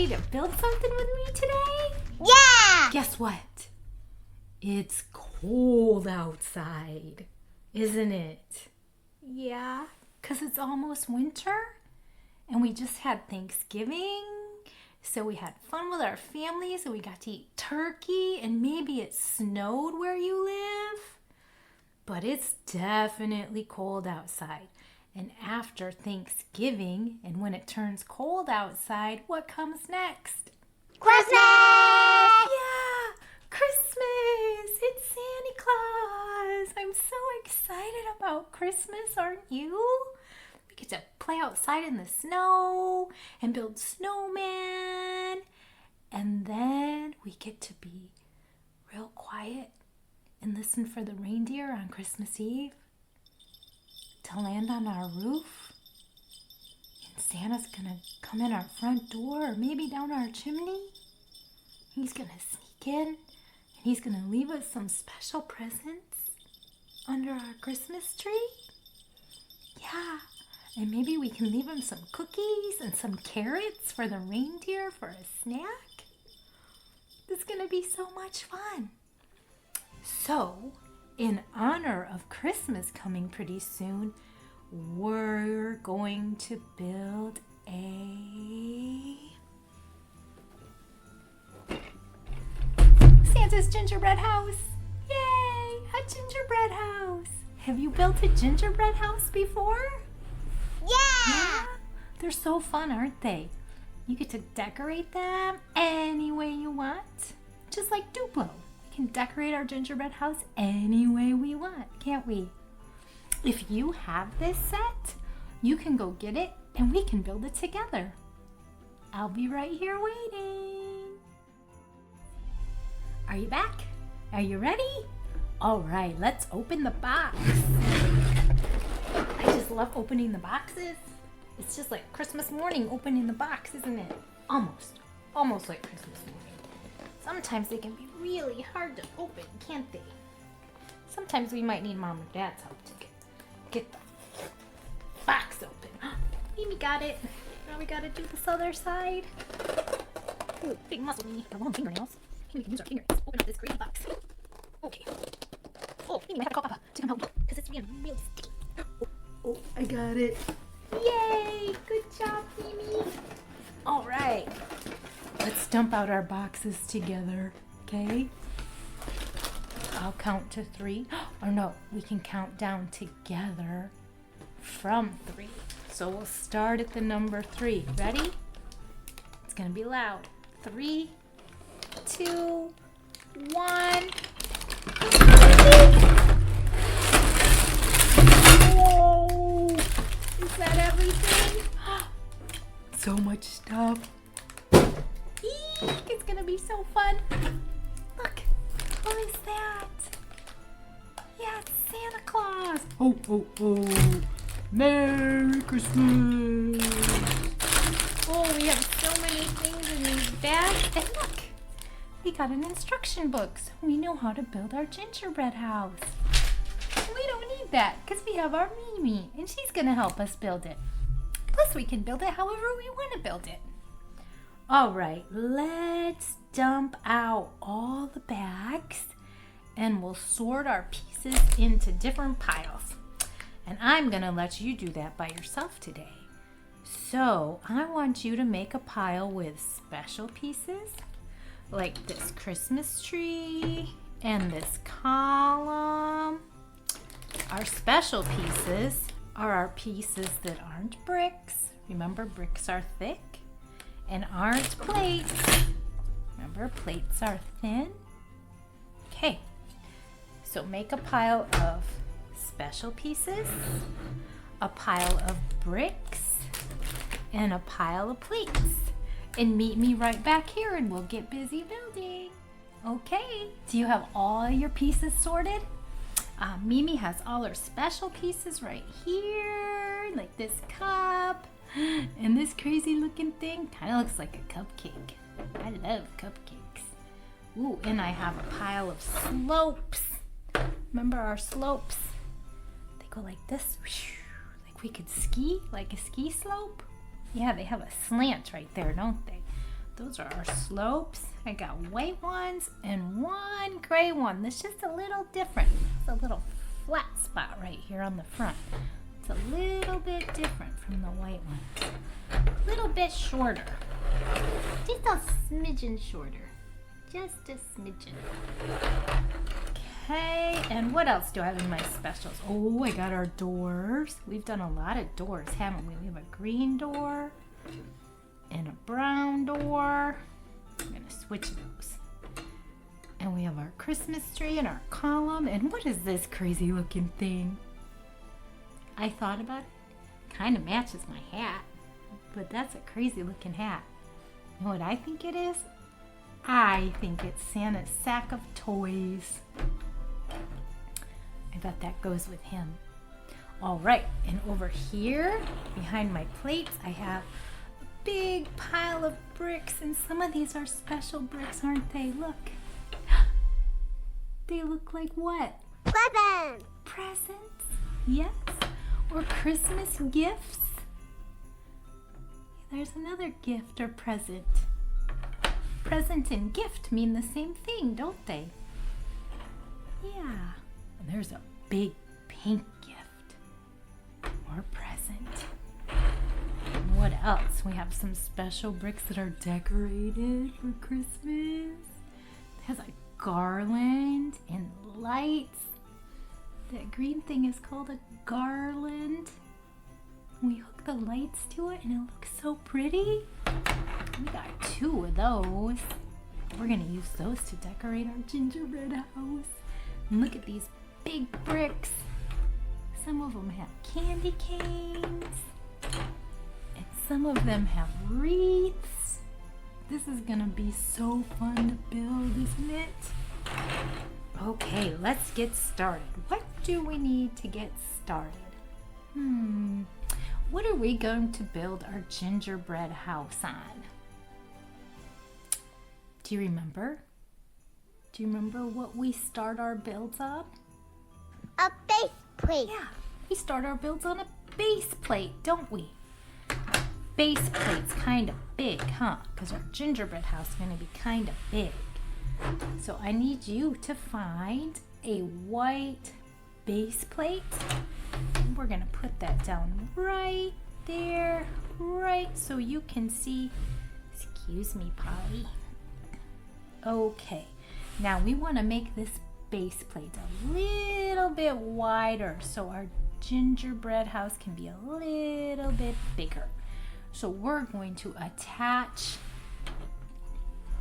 ready to build something with me today? Yeah! Guess what? It's cold outside, isn't it? Yeah, 'cause it's almost winter and we just had Thanksgiving. So we had fun with our families and we got to eat turkey and maybe it snowed where you live. But it's definitely cold outside. And after Thanksgiving, and when it turns cold outside, what comes next? Christmas! Yeah, Christmas! It's Santa Claus! I'm so excited about Christmas, aren't you? We get to play outside in the snow and build snowmen. And then we get to be real quiet and listen for the reindeer on Christmas Eve to land on our roof. And Santa's gonna come in our front door or maybe down our chimney. He's gonna sneak in and he's gonna leave us some special presents under our Christmas tree. Yeah, and maybe we can leave him some cookies and some carrots for the reindeer for a snack. It's gonna be so much fun. So, in honor of Christmas coming pretty soon, we're going to build Santa's gingerbread house. Yay! A gingerbread house. Have you built a gingerbread house before? Yeah! They're so fun, aren't they? You get to decorate them any way you want, just like Duplo. We can decorate our gingerbread house any way we want, can't we? If you have this set, you can go get it and we can build it together. I'll be right here waiting. Are you back? Are you ready? All right, let's open the box. I just love opening the boxes. It's just like Christmas morning opening the box, isn't it? Almost like Christmas morning. Sometimes they can be really hard to open, can't they? Sometimes we might need Mom or Dad's help to get the box open. Mimi got it. Now we gotta do this other side. Ooh, big muscle, Mimi. Got long fingernails. Maybe we can use our fingers to open up this crazy box. Okay. Oh, Mimi, I have to call Papa to come help because it's being really sticky. Oh, I got it. Yay! Good job, Mimi. All right. Let's dump out our boxes together, okay? I'll count to 3. Or no, we can count down together from 3. So we'll start at the number 3. Ready? It's gonna be loud. 3, 2, 1. Whoa! Is that everything? So much stuff. Eek, it's gonna be so fun. Look, what is that? Yeah, it's Santa Claus. Ho, ho, ho. Merry Christmas. Oh, we have so many things in these bags. And look, we got an instruction book so we know how to build our gingerbread house. We don't need that because we have our Mimi and she's gonna help us build it. Plus we can build it however we want to build it. All right, let's dump out all the bags and we'll sort our pieces into different piles. And I'm gonna let you do that by yourself today. So I want you to make a pile with special pieces like this Christmas tree and this column. Our special pieces are our pieces that aren't bricks. Remember, bricks are thick and aren't plates. Remember, plates are thin. Okay, so make a pile of special pieces, a pile of bricks, and a pile of plates. And meet me right back here and we'll get busy building. Okay, do you have all your pieces sorted? Mimi has all her special pieces right here, like this cup and this crazy looking thing. Kind of looks like a cupcake. I love cupcakes. Ooh, and I have a pile of slopes. Remember our slopes? They go like this, like we could ski, like a ski slope. Yeah, they have a slant right there, don't they? Those are our slopes. I got white ones and one gray one. That's just a little different. It's a little flat spot right here on the front. It's a little bit different from the white ones. A little bit shorter. Just a smidgen shorter. Just a smidgen. Okay, and what else do I have in my specials? Oh, I got our doors. We've done a lot of doors, haven't we? We have a green door and a brown door. I'm gonna switch those. And we have our Christmas tree and our column. And what is this crazy looking thing? I thought about it. Kind of matches my hat, but that's a crazy looking hat. You know what I think it is? I think it's Santa's sack of toys. I bet that goes with him. All right, and over here behind my plates, I have a big pile of bricks, and some of these are special bricks, aren't they? Look. They look like what? Presents. Presents? Yes. Or Christmas gifts. There's another gift or present. Present and gift mean the same thing, don't they? Yeah. And there's a big pink gift or present. And what else? We have some special bricks that are decorated for Christmas. It has a garland and lights. That green thing is called a garland. We hook the lights to it and it looks so pretty. We got 2 of those. We're gonna use those to decorate our gingerbread house. And look at these big bricks. Some of them have candy canes. And some of them have wreaths. This is gonna be so fun to build, isn't it? Okay, let's get started. What do we need to get started? What are we going to build our gingerbread house on? Do you remember? Do you remember what we start our builds on? A base plate. Yeah, we start our builds on a base plate, don't we? Base plate's kind of big, huh? Because our gingerbread house is going to be kind of big. So I need you to find a white base plate. And we're going to put that down right there, right so you can see. Excuse me, Polly. Okay, now we want to make this base plate a little bit wider so our gingerbread house can be a little bit bigger. So we're going to attach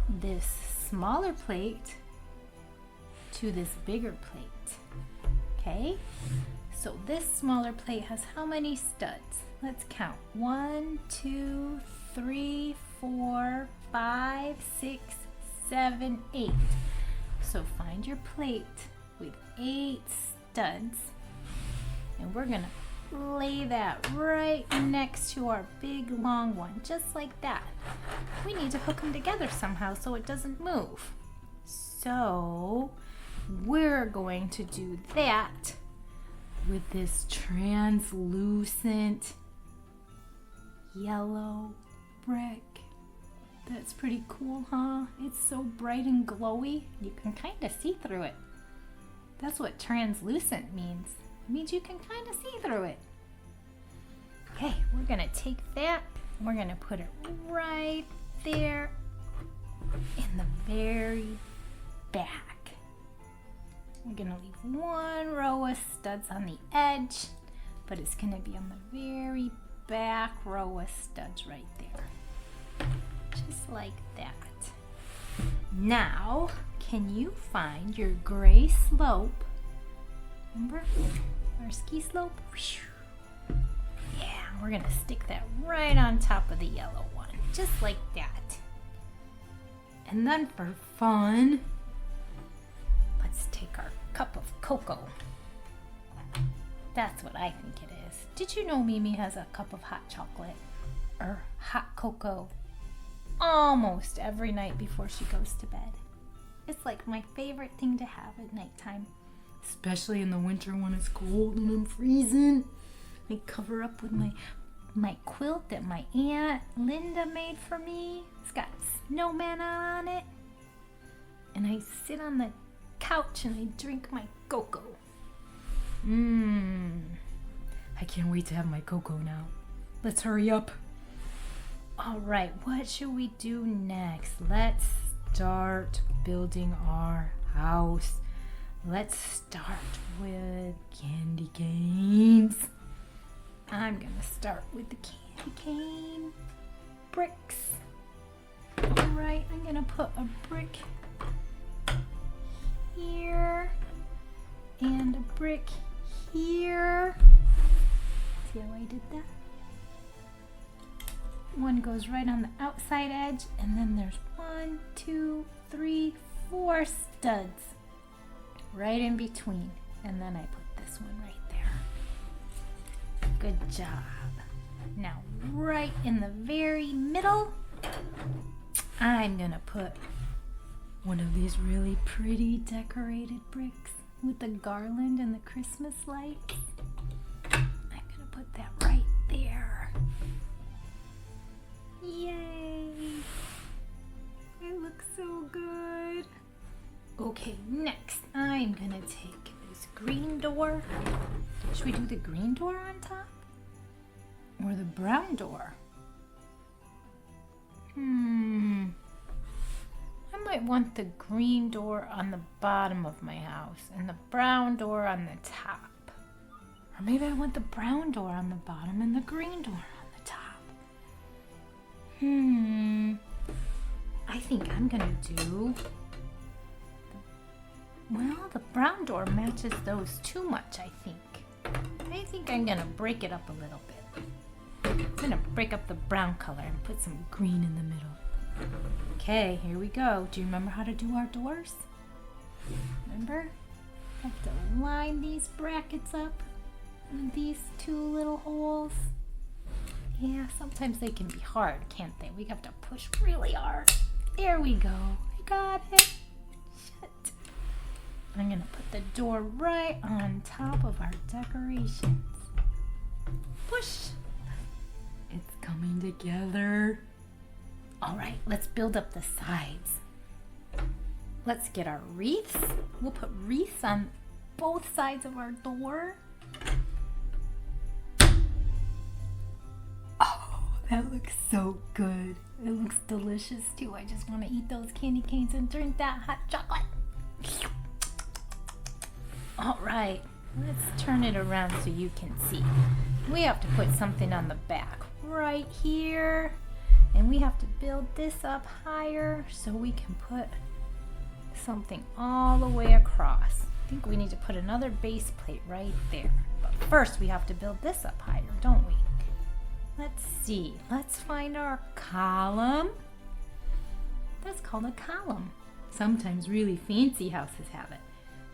this smaller plate to this bigger plate. Okay, so this smaller plate has how many studs? Let's count. 1, 2, 3, 4, 5, 6, 7, 8. So find your plate with 8 studs, and we're gonna lay that right next to our big long one, just like that. We need to hook them together somehow so it doesn't move. So we're going to do that with this translucent yellow brick. That's pretty cool, huh? It's so bright and glowy, you can kind of see through it. That's what translucent means. It means you can kind of see through it. Okay, we're gonna take that and we're gonna put it right there in the very back. We're gonna leave 1 row of studs on the edge, but it's gonna be on the very back row of studs right there. Just like that. Now, can you find your gray slope? Remember our ski slope? Yeah, we're gonna stick that right on top of the yellow one, just like that. And then for fun, let's take our cup of cocoa. That's what I think it is. Did you know Mimi has a cup of hot chocolate or hot cocoa almost every night before she goes to bed? It's like my favorite thing to have at nighttime, especially in the winter when it's cold and I'm freezing. I cover up with my my quilt that my Aunt Linda made for me. It's got snowman on it. And I sit on the couch and I drink my cocoa. I can't wait to have my cocoa now. Let's hurry up. All right, what should we do next? Let's start building our house. Let's start with candy canes. I'm gonna start with the candy cane bricks. All right, I'm gonna put a brick here and a brick here. See how I did that? One goes right on the outside edge, and then there's 1, 2, 3, 4 studs right in between. And then I put this one right there. Good job. Now, right in the very middle, I'm gonna put one of these really pretty decorated bricks with the garland and the Christmas lights. I'm gonna put that right there. Yay! It looks so good. Okay, next I'm gonna take this green door. Should we do the green door on top? Or the brown door? I might want the green door on the bottom of my house and the brown door on the top. Or maybe I want the brown door on the bottom and the green door on the top. I think I'm gonna do, well, the brown door matches those too much, I think. I think I'm gonna break it up a little bit. I'm gonna break up the brown color and put some green in the middle. Okay, here we go. Do you remember how to do our doors? Remember? Have to line these brackets up with these 2 little holes. Yeah, sometimes they can be hard, can't they? We have to push really hard. There we go. I got it. Shit. I'm gonna put the door right on top of our decorations. Push. It's coming together. All right, let's build up the sides. Let's get our wreaths. We'll put wreaths on both sides of our door. Oh, that looks so good. It looks delicious too. I just want to eat those candy canes and drink that hot chocolate. All right, let's turn it around so you can see. We have to put something on the back right here. And we have to build this up higher so we can put something all the way across. I think we need to put another base plate right there. But first we have to build this up higher, don't we? Let's see. Let's find our column. That's called a column. Sometimes really fancy houses have it.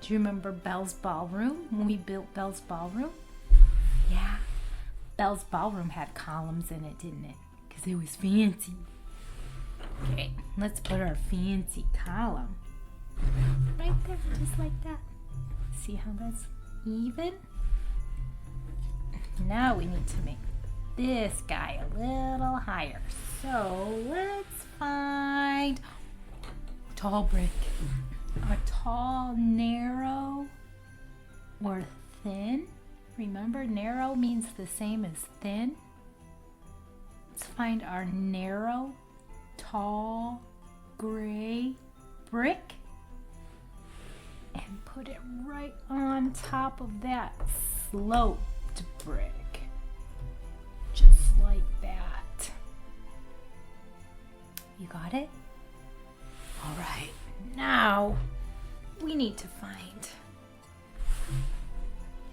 Do you remember Belle's Ballroom when we built Belle's Ballroom? Yeah. Belle's Ballroom had columns in it, didn't it? Because it was fancy. Okay, let's put our fancy column right there, just like that. See how that's even? Now we need to make this guy a little higher. So let's find a tall brick. A tall, narrow, or thin. Remember, narrow means the same as thin. Let's find our narrow, tall, gray brick and put it right on top of that sloped brick. Just like that. You got it? All right, now we need to find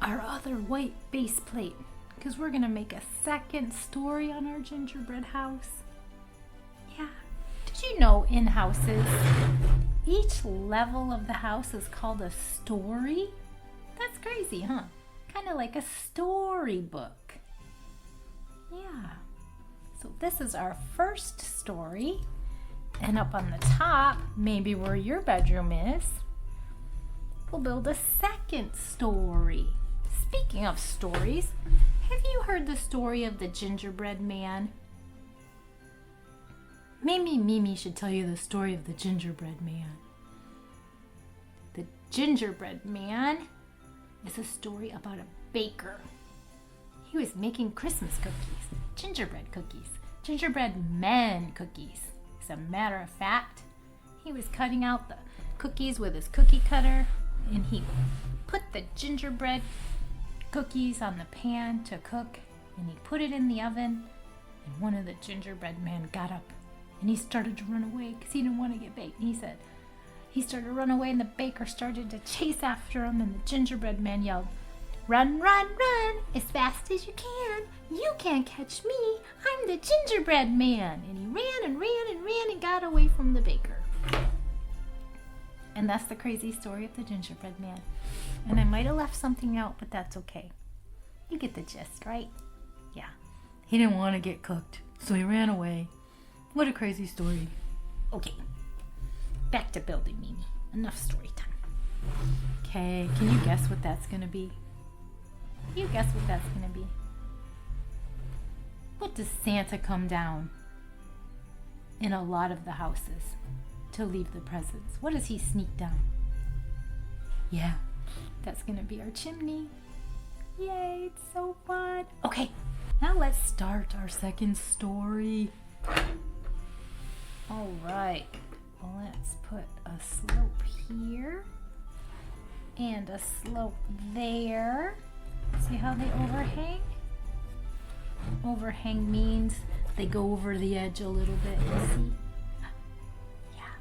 our other white base plate because we're gonna make a second story on our gingerbread house. Yeah, did you know in houses, each level of the house is called a story? That's crazy, huh? Kind of like a storybook. Yeah, so this is our first story. And up on the top, maybe where your bedroom is, we'll build a second story. speaking of stories, have you heard the story of the gingerbread man? Maybe Mimi should tell you the story of the gingerbread man. The gingerbread man is a story about a baker. He was making Christmas cookies, gingerbread man cookies. As a matter of fact, he was cutting out the cookies with his cookie cutter, and he put the gingerbread cookies on the pan to cook, and he put it in the oven, and one of the gingerbread men got up and he started to run away because he didn't want to get baked. He started to run away, and the baker started to chase after him, and the gingerbread man yelled, "Run, run, run, as fast as you can. You can't catch me. I'm the gingerbread man." And he ran and ran and ran and got away from the baker. And that's the crazy story of the gingerbread man. And I might have left something out, but that's okay. You get the gist, right? Yeah. He didn't want to get cooked, so he ran away. What a crazy story. Okay. Back to building, Mimi. Enough story time. Okay, can you guess what that's going to be? You guess what that's going to be. What does Santa come down in a lot of the houses to leave the presents? What does he sneak down? Yeah, that's going to be our chimney. Yay, it's so fun. Okay, now let's start our second story. All right, let's put a slope here and a slope there. See how they overhang? Overhang means they go over the edge a little bit, you see? Yeah.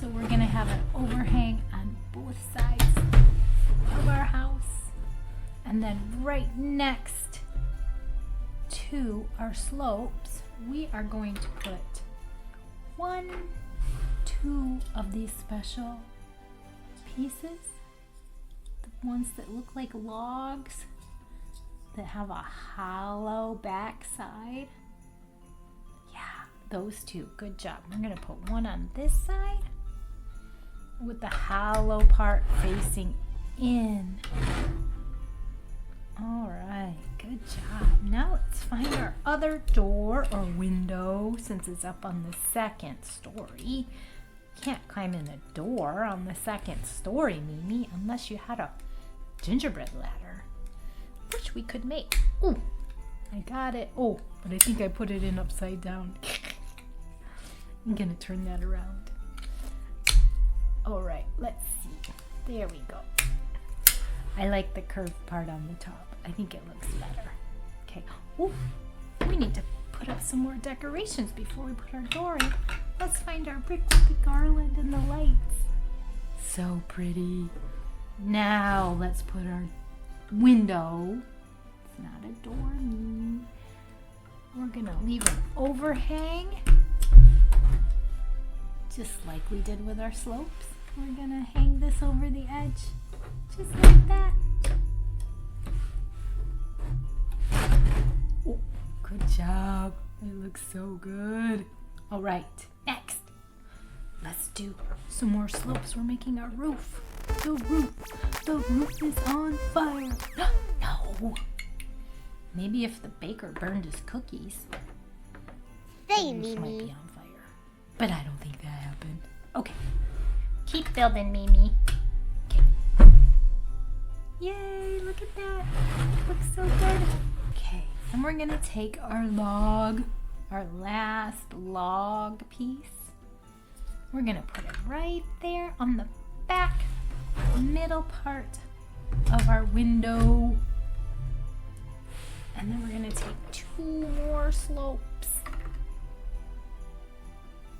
So we're gonna have an overhang on both sides of our house. And then right next to our slopes, we are going to put 1, 2 of these special pieces. The ones that look like logs that have a hollow backside. Yeah, those two. Good job. We're going to put one on this side with the hollow part facing in. All right, good job. Now let's find our other door or window since it's up on the second story. You can't climb in a door on the second story, Mimi, unless you had a gingerbread ladder, which we could make. Oh, I got it. Oh, but I think I put it in upside down. I'm gonna turn that around. All right, let's see. There we go. I like the curved part on the top. I think it looks better. Okay. Oh, we need to put up some more decorations before we put our door in. Let's find our brick with the garland and the lights. So pretty. Now let's put our window. It's not a door. We're gonna leave an overhang, just like we did with our slopes. We're gonna hang this over the edge, just like that. Oh, good job. It looks so good. All right, next, let's do some more slopes. We're making our roof. The roof is on fire. No. Maybe if the baker burned his cookies, the roof might be on fire. But I don't think that happened. Okay, keep building, Mimi. Okay. Yay, look at that. Looks so good. Okay, and we're gonna take our log, our last log piece. We're gonna put it right there on the back middle part of our window. And then we're gonna take 2 more slopes.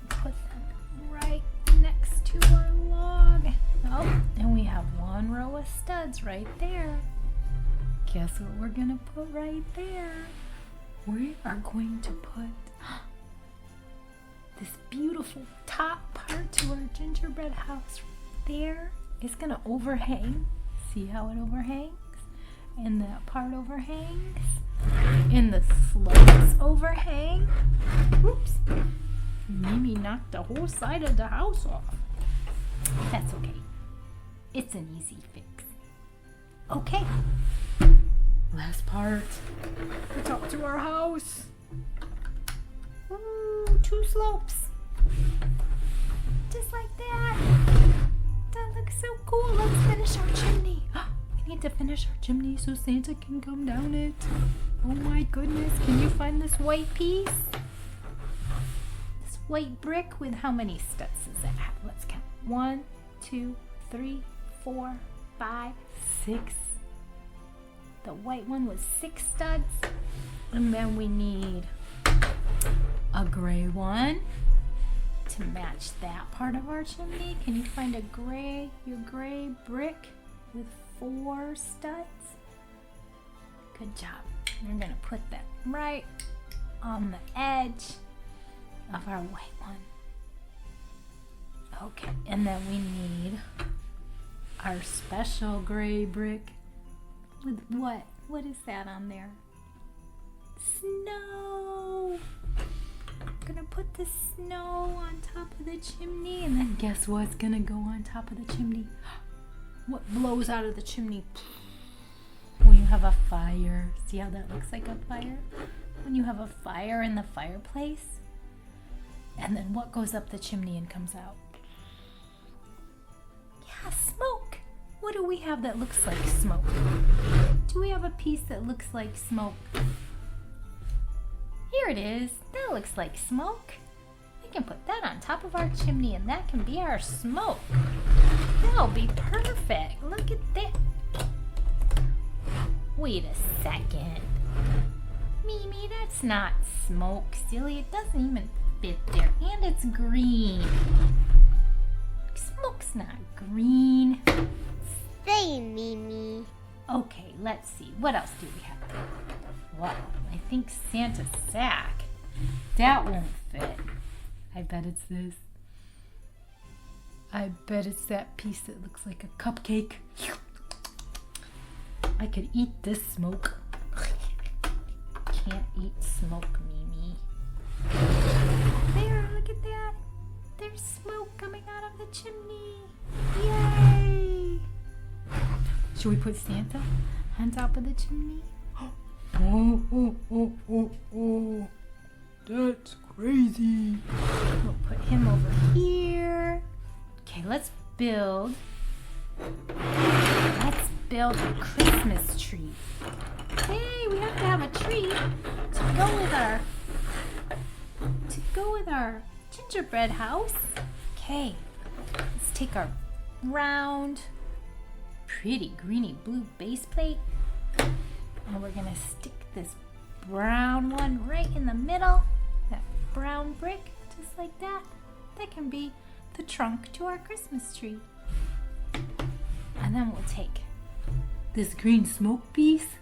Put them right next to our log. Oh, and we have 1 row of studs right there. Guess what we're gonna put right there? We are going to put this beautiful top part to our gingerbread house right there. It's gonna overhang. See how it overhangs? And that part overhangs. And the slopes overhang. Oops. Mimi knocked the whole side of the house off. That's okay. It's an easy fix. Okay. Last part. It's up to our house. Ooh, 2 slopes. Just like that. That looks so cool. Let's finish our chimney. We need to finish our chimney so Santa can come down it. Oh my goodness. Can you find this white piece? This white brick with how many studs does it have? Let's count. 1, 2, 3, 4, 5, 6. The white one was 6 studs. And then we need a gray one to match that part of our chimney. Can you find your gray brick with 4 studs? Good job. We're gonna put that right on the edge of our white one. Okay, and then we need our special gray brick with what? What is that on there? Snow! I'm gonna put the snow on top of the chimney, and then guess what's gonna go on top of the chimney? What blows out of the chimney when you have a fire? See how that looks like a fire? When you have a fire in the fireplace, and then what goes up the chimney and comes out? Yeah, smoke. What do we have that looks like smoke? Do we have a piece that looks like smoke? Here it is. That looks like smoke. We can put that on top of our chimney and that can be our smoke. That'll be perfect. Look at that. Wait a second. Mimi, that's not smoke, silly. It doesn't even fit there. And it's green. Smoke's not green. Say, Mimi. Okay, let's see. What else do we have? Wow, I think Santa's sack. That won't fit. I bet it's this. I bet it's that piece that looks like a cupcake. I could eat this smoke. Can't eat smoke, Mimi. There, look at that. There's smoke coming out of the chimney. Yay! Should we put Santa on top of the chimney? Oh. That's crazy. We'll put him over here. Okay, let's build a Christmas tree. Hey, we have to have a tree to go with our gingerbread house. Okay, let's take our round, pretty greeny blue base plate, and we're gonna stick this brown one right in the middle, that brown brick, just like that. That can be the trunk to our Christmas tree. And then we'll take this green smoke piece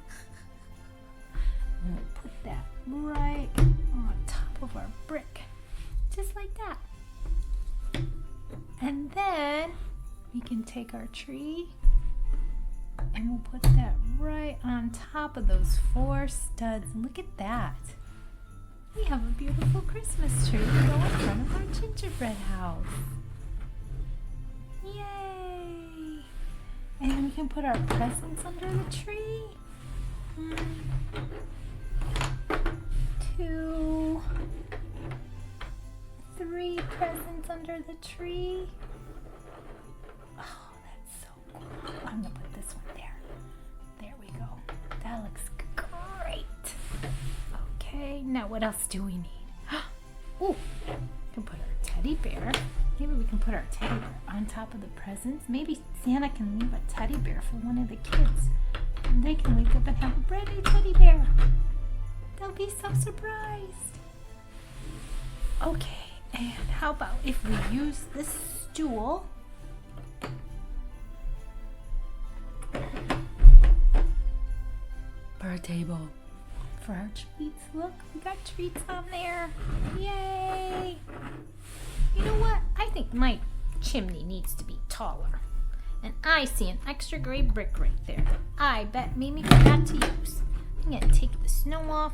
and we'll put that right on top of our brick, just like that. And then we can take our tree and we'll put that right on top of those 4 studs. Look at that. We have a beautiful Christmas tree to go in front of our gingerbread house. Yay! And we can put our presents under the tree. 2, 3 presents under the tree. Oh, that's so cool. I'm gonna put this one there. There we go. That looks great. Okay, now what else do we need? Ooh, we can put our teddy bear. Maybe we can put our teddy bear on top of the presents. Maybe Santa can leave a teddy bear for one of the kids. And they can wake up and have a brand new teddy bear. They'll be so surprised. Okay, and how about if we use this stool for a table for our treats? Look, we got treats on there. Yay! You know what? I think my chimney needs to be taller. And I see an extra gray brick right there that I bet Mimi forgot to use. I'm going to take the snow off,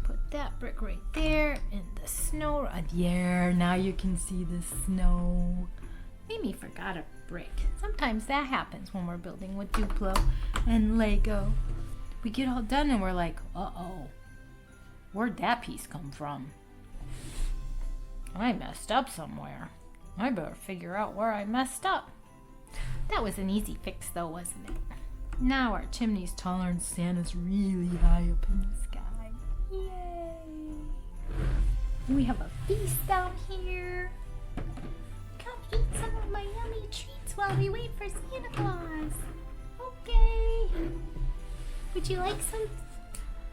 put that brick right there, and the snow right there. Now you can see the snow. Mimi forgot to brick. Sometimes that happens when we're building with Duplo and Lego. We get all done and we're like, uh-oh, where'd that piece come from? I messed up somewhere. I better figure out where I messed up. That was an easy fix though, wasn't it? Now our chimney's taller and Santa's really high up in the sky. Yay! We have a feast down here. Come eat some of my yummy treats while we wait for Santa Claus. Okay. Would you like some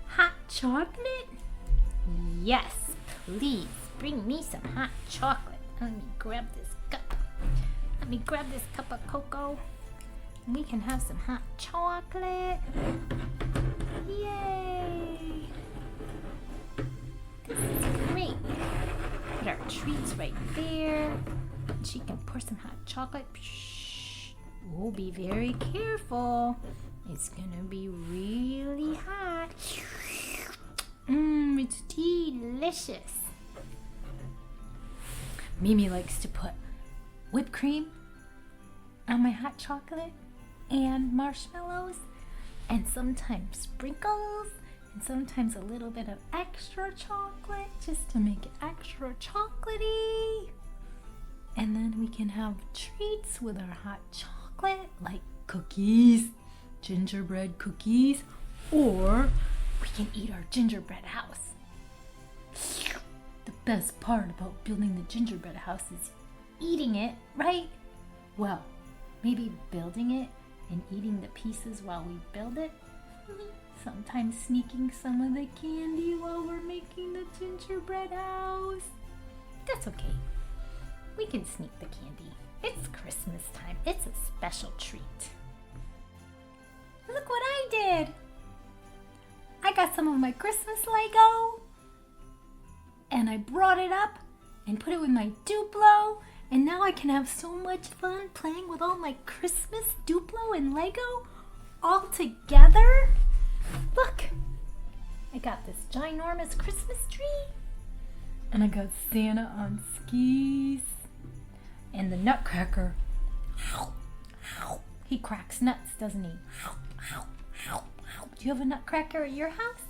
hot chocolate? Yes, please. Bring me some hot chocolate. Let me grab this cup. Let me grab this cup of cocoa. And we can have some hot chocolate. Yay! This is great. Put our treats right there. And she can pour some hot chocolate. Shh. We'll be very careful. It's gonna be really hot. It's delicious. Mimi likes to put whipped cream on my hot chocolate and marshmallows and sometimes sprinkles and sometimes a little bit of extra chocolate just to make it extra chocolatey. And then we can have treats with our hot chocolate like cookies, gingerbread cookies, or we can eat our gingerbread house. The best part about building the gingerbread house is eating it, right? Well, maybe building it and eating the pieces while we build it. Sometimes sneaking some of the candy while we're making the gingerbread house. That's okay. We can sneak the candy. It's Christmas time. It's a special treat. Look what I did. I got some of my Christmas Lego and I brought it up and put it with my Duplo, and now I can have so much fun playing with all my Christmas Duplo and Lego all together. Look, I got this ginormous Christmas tree, and I got Santa on skis, and the Nutcracker. He cracks nuts, doesn't he? Do you have a Nutcracker at your house?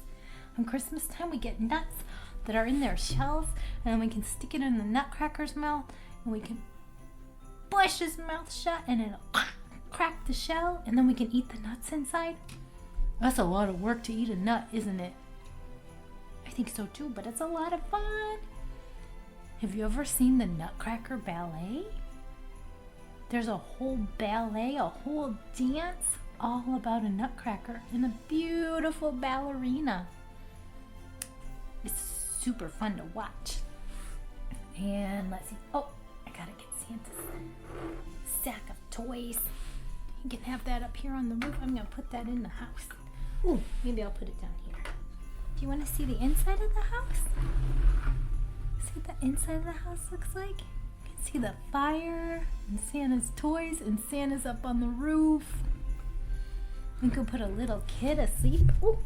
On Christmas time, we get nuts that are in their shells, and then we can stick it in the Nutcracker's mouth, and we can push his mouth shut, and it'll crack the shell, and then we can eat the nuts inside. That's a lot of work to eat a nut, isn't it? I think so too, but it's a lot of fun. Have you ever seen the Nutcracker Ballet? There's a whole ballet, a whole dance, all about a nutcracker and a beautiful ballerina. It's super fun to watch. And let's see. Oh, I gotta get Santa's sack of toys. You can have that up here on the roof. I'm gonna put that in the house. Ooh, maybe I'll put it down here. Do you want to see the inside of the house? See what the inside of the house looks like? You can see the fire and Santa's toys, and Santa's up on the roof. We could put a little kid asleep. Ooh,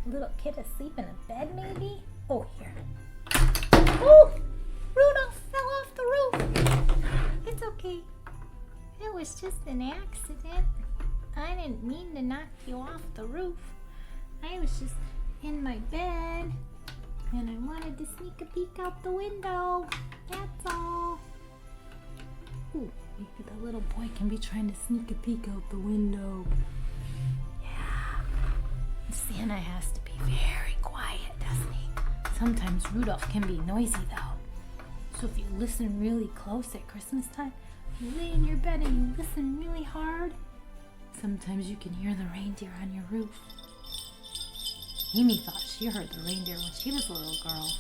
a little kid asleep in a bed maybe. Oh, here. Ooh, Rudolph fell off the roof. It's okay. It was just an accident. I didn't mean to knock you off the roof. I was just in my bed and I wanted to sneak a peek out the window. That's all. Ooh, maybe the little boy can be trying to sneak a peek out the window. Yeah. Santa has to be very quiet, doesn't he? Sometimes Rudolph can be noisy though. So if you listen really close at Christmas time, you lay in your bed and you listen really hard, sometimes you can hear the reindeer on your roof. Amy thought she heard the reindeer when she was a little girl.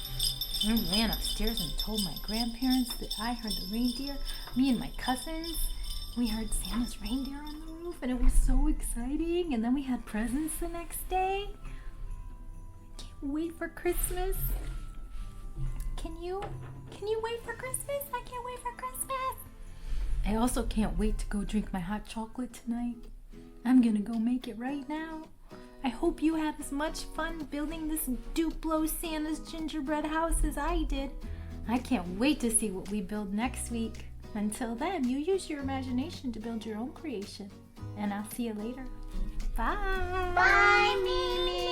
I ran upstairs and told my grandparents that I heard the reindeer. Me and my cousins, we heard Santa's reindeer on the roof, and it was so exciting. And then we had presents the next day. Can't wait for Christmas. Can you wait for Christmas? I can't wait for Christmas. I also can't wait to go drink my hot chocolate tonight. I'm gonna go make it right now. I hope you had as much fun building this Duplo Santa's gingerbread house as I did. I can't wait to see what we build next week. Until then, you use your imagination to build your own creation. And I'll see you later. Bye! Bye, Mimi.